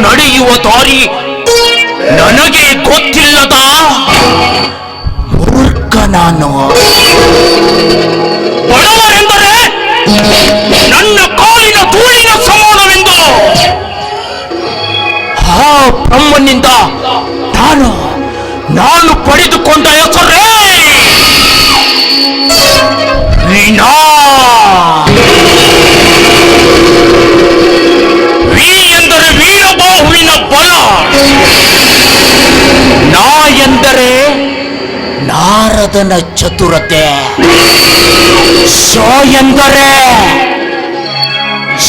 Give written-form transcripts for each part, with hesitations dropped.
ನಡೆಯುವ ದಾರಿ ನನಗೆ ಗೊತ್ತಿಲ್ಲದ ಮೂರ್ಖ ನಾನು. ಬಡವರೆಂದರೆ ನನ್ನ ಕಾಲಿನ ಧೂಳಿನ ಸಮಾನವೆಂದು ಆ ಬ್ರಹ್ಮನಿಂದ ನಾನು ಪಡೆದುಕೊಂಡ ಹೆಸರೇ ವೀಣಾ. ವಿ ಎಂದರೆ ವೀರಬಾಹುವಿನ ಬಲ, ನಾ ಎಂದರೆ ನಾರದನ ಚತುರತೆ, ಶ ಎಂದರೆ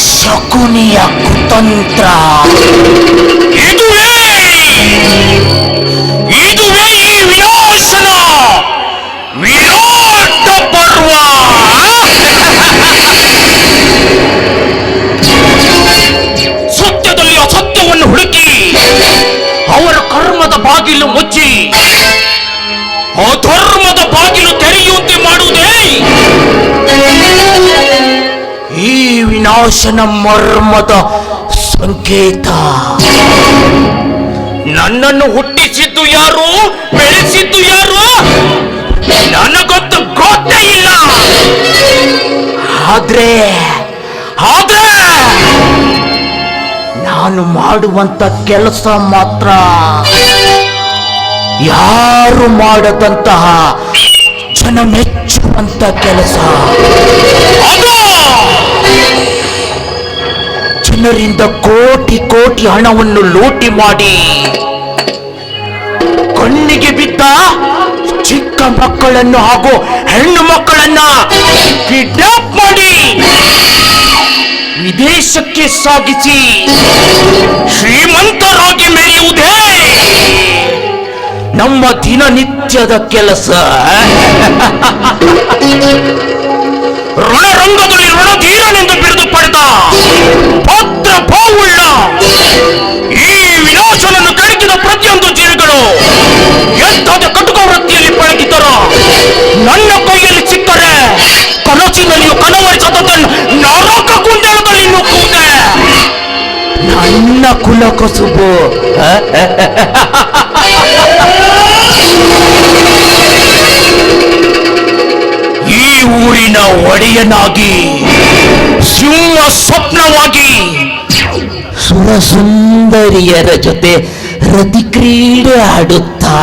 ಶಕುನಿಯ ಕುತಂತ್ರ. ಇದುವೇ ಈ ವಿನಾಶನ ವಿರಾಟ ಪರ್ವ. ಸತ್ಯದಲ್ಲಿ ಅಸತ್ಯವನ್ನು ಹುಡುಕಿ ಅವರ ಕರ್ಮದ ಬಾಗಿಲು ಮುಚ್ಚಿ ಅಧರ್ಮದ ಬಾಗಿಲು ತೆರೆಯುವಂತೆ ಮಾಡುವುದೇ ಈ ವಿನಾಶನ ಮರ್ಮದ ಸಂಕೇತ. ನನ್ನನ್ನು ಹುಟ್ಟಿಸಿದ್ದು ಯಾರು, ಬೆಳೆಸಿದ್ದು ಯಾರು ನನಗೊತ್ತು ಗೊತ್ತೇ ಇಲ್ಲ. ಆದ್ರೆ ನಾನು ಮಾಡುವಂತ ಕೆಲಸ ಮಾತ್ರ ಯಾರು ಮಾಡದಂತಹ ಜನ ಮೆಚ್ಚುವಂತ ಕೆಲಸ. ಅದು ಜನರಿಂದ ಕೋಟಿ ಕೋಟಿ ಹಣವನ್ನು ಲೂಟಿ ಮಾಡಿ ಕಣ್ಣಿಗೆ ಬಿದ್ದ ಚಿಕ್ಕ ಮಕ್ಕಳನ್ನು ಹಾಗೂ ಹೆಣ್ಣು ಮಕ್ಕಳನ್ನ ಕಿಡ್ನಾಪ್ ಮಾಡಿ ವಿದೇಶಕ್ಕೆ ಸಾಗಿಸಿ ಶ್ರೀಮಂತರಾಗಿ ಮೆರೆಯುವುದೇ ನಮ್ಮ ದಿನನಿತ್ಯದ ಕೆಲಸ. ರಣರಂಗದಲ್ಲಿ ರಣಧೀರನೆಂದು ಬಿರುದು ಪಡೆದ ಭದ್ರ ಬಾವುಳ್ಳ ಈ ವಿನಾಶನನ್ನು ಕೆಣಕಿದ ಪ್ರತಿಯೊಂದು ಜೀವಿಗಳು ಎಂಥದ ಕಟುಕ ವೃತ್ತಿಯಲ್ಲಿ ಪಳಗಿದ್ದರೋ ನನ್ನ ಕೈಯಲ್ಲಿ ಸಿಕ್ಕರೆ ಕನಸಿನಲ್ಲಿಯೂ ಕನವರಿಸದ ನರಕ ಕುಂಡಲದಲ್ಲಿ ನುಗ್ಗುವುದೇ ನನ್ನ ಕುಲಕಸುಬು. ಈ ಊರಿನ ಒಡೆಯನಾಗಿ ಸಿಂಹ ಸ್ವಪ್ನವಾಗಿ ಸುರಸುಂದರಿಯರ ಜೊತೆ ರತಿ ಕ್ರೀಡೆ ಆಡುತ್ತಾ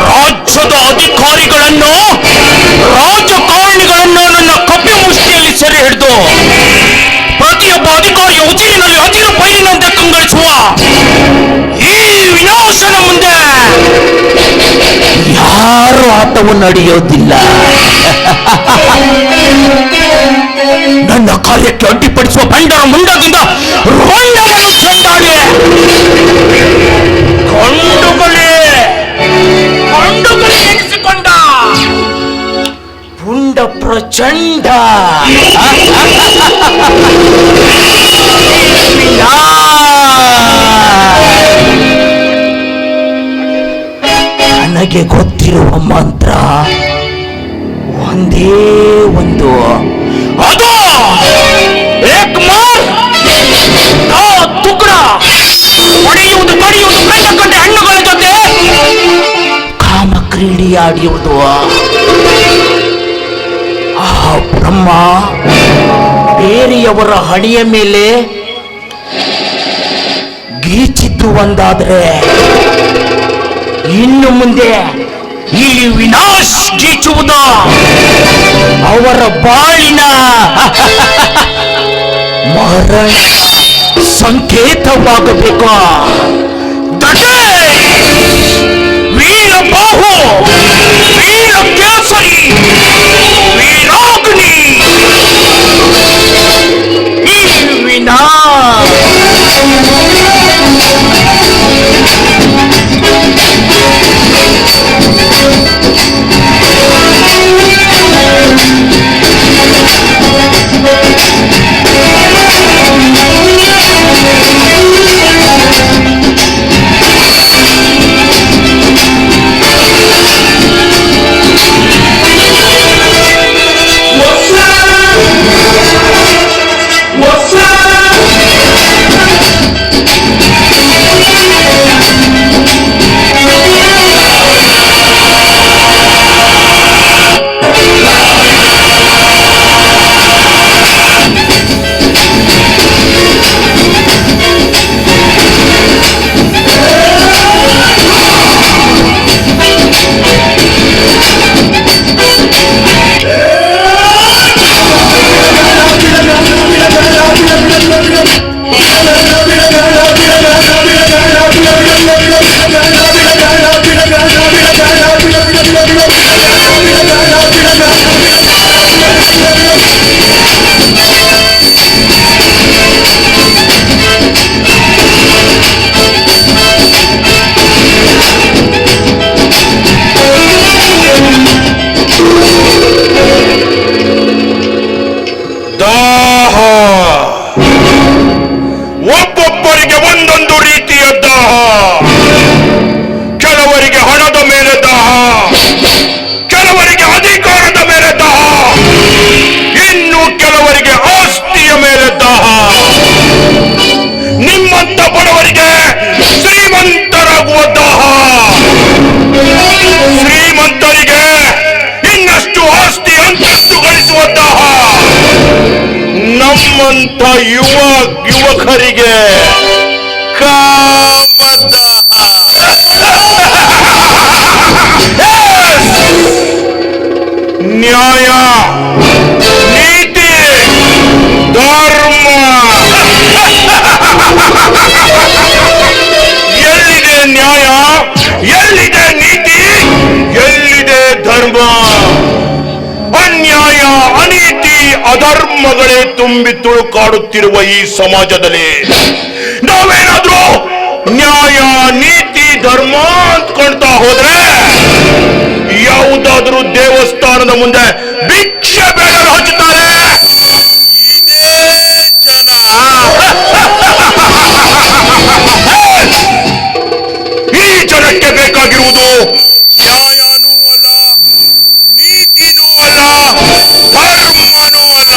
ರಾಜ್ಯದ ಅಧಿಕಾರಿಗಳನ್ನು ರಾಜಕಾರಣಿಗಳನ್ನು ನನ್ನ ಕಪ್ಪೆ ಮುಷ್ಟಿಯಲ್ಲಿ ಸೆರೆ ಹಿಡಿದು ಪ್ರತಿಯೊಬ್ಬ ಅಧಿಕಾರಿಯ ಉಜಿರಿನಲ್ಲಿ ಹದಿರು ಬೈಲಿನಂತೆ ಕಂಗೊಳಿಸುವ ಈ ವಿನಾಶನ ಮುಂದೆ ಯಾರು ಆಟವು ನಡೆಯೋದಿಲ್ಲ. ನನ್ನ ಕಾರ್ಯಕ್ಕೆ ಅಡ್ಡಿಪಡಿಸುವ ಬಂಡರ ಮುಂಡದಿಂದ ರೋಂಡಗಳು ಚೆಂಡಾಡಿ ಕೊಂಡುಗಳೇ ಎನಿಸಿಕೊಂಡ ಪುಂಡ ಪ್ರಚಂಡ ನನಗೆ ಗೊತ್ತಿರುವ ಮಂತ್ರ ಒಂದೇ ಒಂದು, ಅದು ತುಕಡ ಹೊಡೆಯುವುದು ಕಡಿಯುವುದು ಕೈತಕ್ಕಂಡ ಹಣ್ಣುಗಳ ಜೊತೆ ಕಾಮ ಕ್ರೀಡೆಯಾಡಿಯುವುದು. ಆ ಬ್ರಹ್ಮ ಬೇರೆಯವರ ಹಣೆಯ ಮೇಲೆ ಗೀಚಿದ್ದು ಒಂದಾದ್ರೆ ಇನ್ನು ಮುಂದೆ ಈ ವಿನಾಶ್ ಗೀಚುವುದು ಅವರ ಬಾಳಿನ ಮರಣ ಸಂಕೇತವಾಗಬೇಕು. ವೀರಬಾಹು, ವೀರ ಕೇಸರಿ, ವೀರಾಗ್ನಿ, ಈ ವಿನಾಶ್ ಒಬ್ಬೊಬ್ಬರಿಗೆ ಒಂದೊಂದು ರೀತಿಯ ದಾಹ. ಕೆಲವರಿಗೆ ಹಣದ ಮೇಲೆ ದಾಹ, ಕೆಲವರಿಗೆ ಅಧಿಕಾರದ ಮೇಲೆ ದಾಹ, ಇನ್ನು ಕೆಲವರಿಗೆ ಆಸ್ತಿಯ ಮೇಲೆ ದಾಹ. ನಿಮ್ಮಂತ ಬಡವರಿಗೆ ಶ್ರೀಮಂತರಾಗುವ ದಾಹ, ಶ್ರೀಮಂತರಿಗೆ ಇನ್ನಷ್ಟು ಆಸ್ತಿ ಅಂತಸ್ತು ಗಳಿಸುವ ದಾಹ, ನಮ್ಮಂತ ಯುವಕರಿಗೆ ಕಾಮದಾಹ. ನ್ಯಾಯ, ನೀತಿ, ಧರ್ಮ ಎಲ್ಲಿದೆ ನ್ಯಾಯ, ಎಲ್ಲಿದೆ ನೀತಿ, ಎಲ್ಲಿದೆ ಧರ್ಮ? ಅನ್ಯಾಯ, ಅನೀತಿ, ಅಧರ್ಮಗಳೇ ತುಂಬಿ ತುಳುಕಾಡುತ್ತಿರುವ ಈ ಸಮಾಜದಲ್ಲಿ ನಾವೇನಾದ್ರೂ ನ್ಯಾಯ, ನೀತಿ, ಧರ್ಮ ಅಂದ್ಕೊಳ್ತಾ ಹೋದ್ರೆ ಯಾವುದಾದ್ರೂ ದೇವಸ್ಥಾನದ ಮುಂದೆ ಭಿಕ್ಷೆ ಬೇಡಲು ಹಚ್ಚುತ್ತಾರೆ ಇದೇ ಜನ. ಈ ಜನಕ್ಕೆ ಬೇಕಾಗಿರುವುದು ನ್ಯಾಯನೂ ಅಲ್ಲ, ನೀತಿನೂ ಅಲ್ಲ, ಧರ್ಮನೂ ಅಲ್ಲ.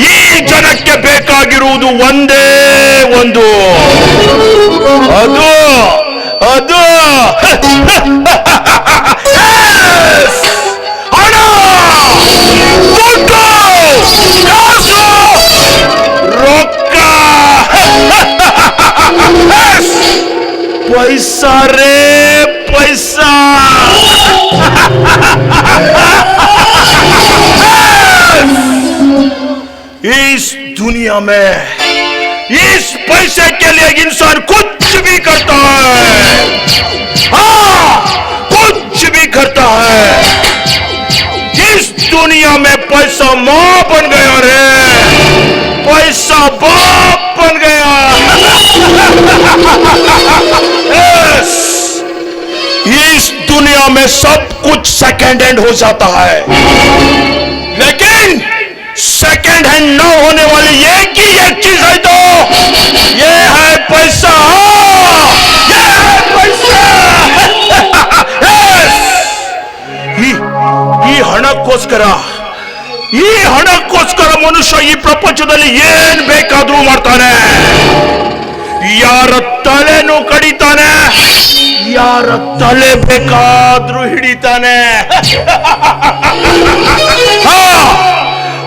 ಈ ಜನಕ್ಕೆ ಬೇಕಾಗಿರುವುದು ಒಂದೇ ಒಂದು, ಅದು ಅದು ಹಣ, ದುಡ್ಡು, ಕಾಸು, ರೊಕ್ಕ, पैसा रे पैसा. इस दुनिया में इस पैसे के लिए इंसान कुछ भी करता है. हाँ, कुछ भी करता है. इस दुनिया में पैसा माँ बन गया रे, पैसा बाप बन गया. इस दुनिया में सब कुछ सेकेंड हैंड हो जाता है, लेकिन सेकेंड हैंड न होने वाली एक ही एक चीज है, तो ये है पैसा. ये है पैसा. ಈ ಹಣಕ್ಕೋಸ್ಕರ ಮನುಷ್ಯ ಈ ಪ್ರಪಂಚದಲ್ಲಿ ಏನ್ ಬೇಕಾದ್ರೂ ಮಾಡ್ತಾನೆ. ಯಾರ ತಲೆನೂ ಕಡಿತಾನೆ, ಯಾರ ತಲೆ ಬೇಕಾದ್ರೂ ಹಿಡಿತಾನೆ.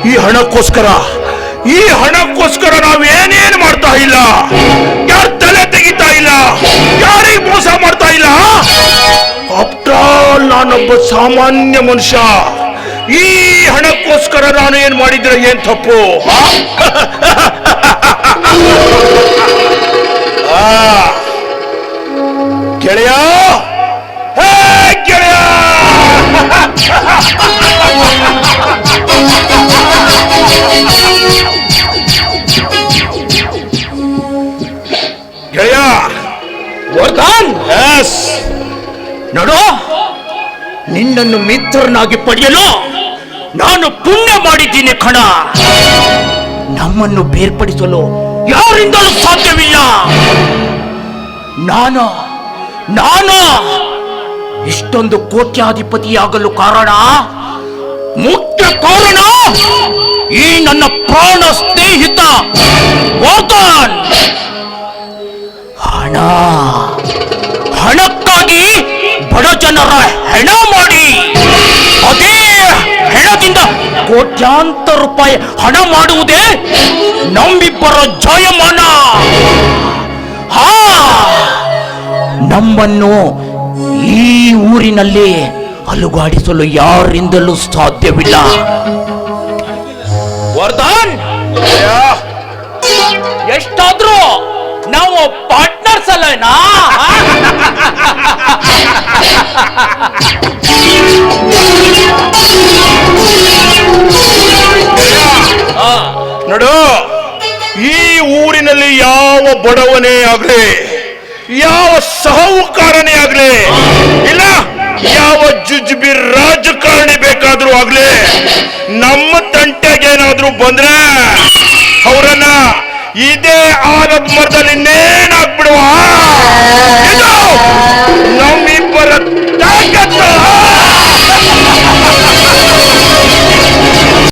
ಈ ಹಣಕ್ಕೋಸ್ಕರ ನಾವೇನೇನು ಮಾಡ್ತಾ ಇಲ್ಲ, ಯಾರ ತಲೆ ತೆಗಿತಾ ಇಲ್ಲ, ಯಾರಿಗೆ ಮೋಸ ಮಾಡ್ತಾ ಇಲ್ಲ. ಆಫ್ಟರ್ ಆಲ್ ನಾನೊಬ್ಬ ಸಾಮಾನ್ಯ ಮನುಷ್ಯ. ಈ ಹಣಕ್ಕೋಸ್ಕರ ನಾನು ಏನ್ ಮಾಡಿದ್ರೆ ಏನ್ ತಪ್ಪು? ಗೆಳೆಯ, ಗೆಳೆಯ, ಗೆಳೆಯ ವರ್ಧನ್, ನೋಡು, ನಿನ್ನನ್ನು ಮಿತ್ರನಾಗಿ ಪಡೆಯಲು ನಾನು ಪುಣ್ಯ ಮಾಡಿದ್ದೀನಿ ಕಣ. ನಮ್ಮನ್ನು ಬೇರ್ಪಡಿಸಲು ಯಾರಿಂದಲೂ ಸಾಧ್ಯವಿಲ್ಲ. ನಾನು ಇಷ್ಟೊಂದು ಕೋಟ್ಯಾಧಿಪತಿಯಾಗಲು ಮುಖ್ಯ ಕಾರಣ ಈ ನನ್ನ ಪ್ರಾಣ ಸ್ನೇಹಿತ ವರ್ಧನ್. ಹಣಕ್ಕಾಗಿ ಬಡ ಜನರ ಹೆಣ ಮಾಡಿ, ಅದೇ ಹೆಣದಿಂದ ಕೋಟ್ಯಾಂತರ ರೂಪಾಯಿ ಹಣ ಮಾಡುವುದೇ ನಮ್ಮಿಬ್ಬರ ಜಯಮಾನ. ನಮ್ಮನ್ನು ಈ ಊರಿನಲ್ಲಿ ಅಲುಗಾಡಿಸಲು ಯಾರಿಂದಲೂ ಸಾಧ್ಯವಿಲ್ಲ. ವರ್ಧನ್, ಎಷ್ಟಾದ್ರೂ ನಾವು ಪಾರ್ಟ್ನರ್ಸ್ ಅಲ್ಲೇನಾ? ನೋಡು, ಈ ಊರಿನಲ್ಲಿ ಯಾವ ಬಡವನೇ ಆಗ್ಲಿ, ಯಾವ ಸಾಹುಕಾರನೇ ಆಗ್ಲಿ, ಇಲ್ಲ ಯಾವ ಜುಜುಬಿ ರಾಜಕಾರಣಿ ಬೇಕಾದ್ರೂ ಆಗ್ಲಿ, ನಮ್ಮ ತಂಟೆಗೆ ಏನಾದ್ರೂ ಬಂದ್ರೆ ಅವರನ್ನ ಇದೇ ಆಲದ ಮರದಲ್ಲಿ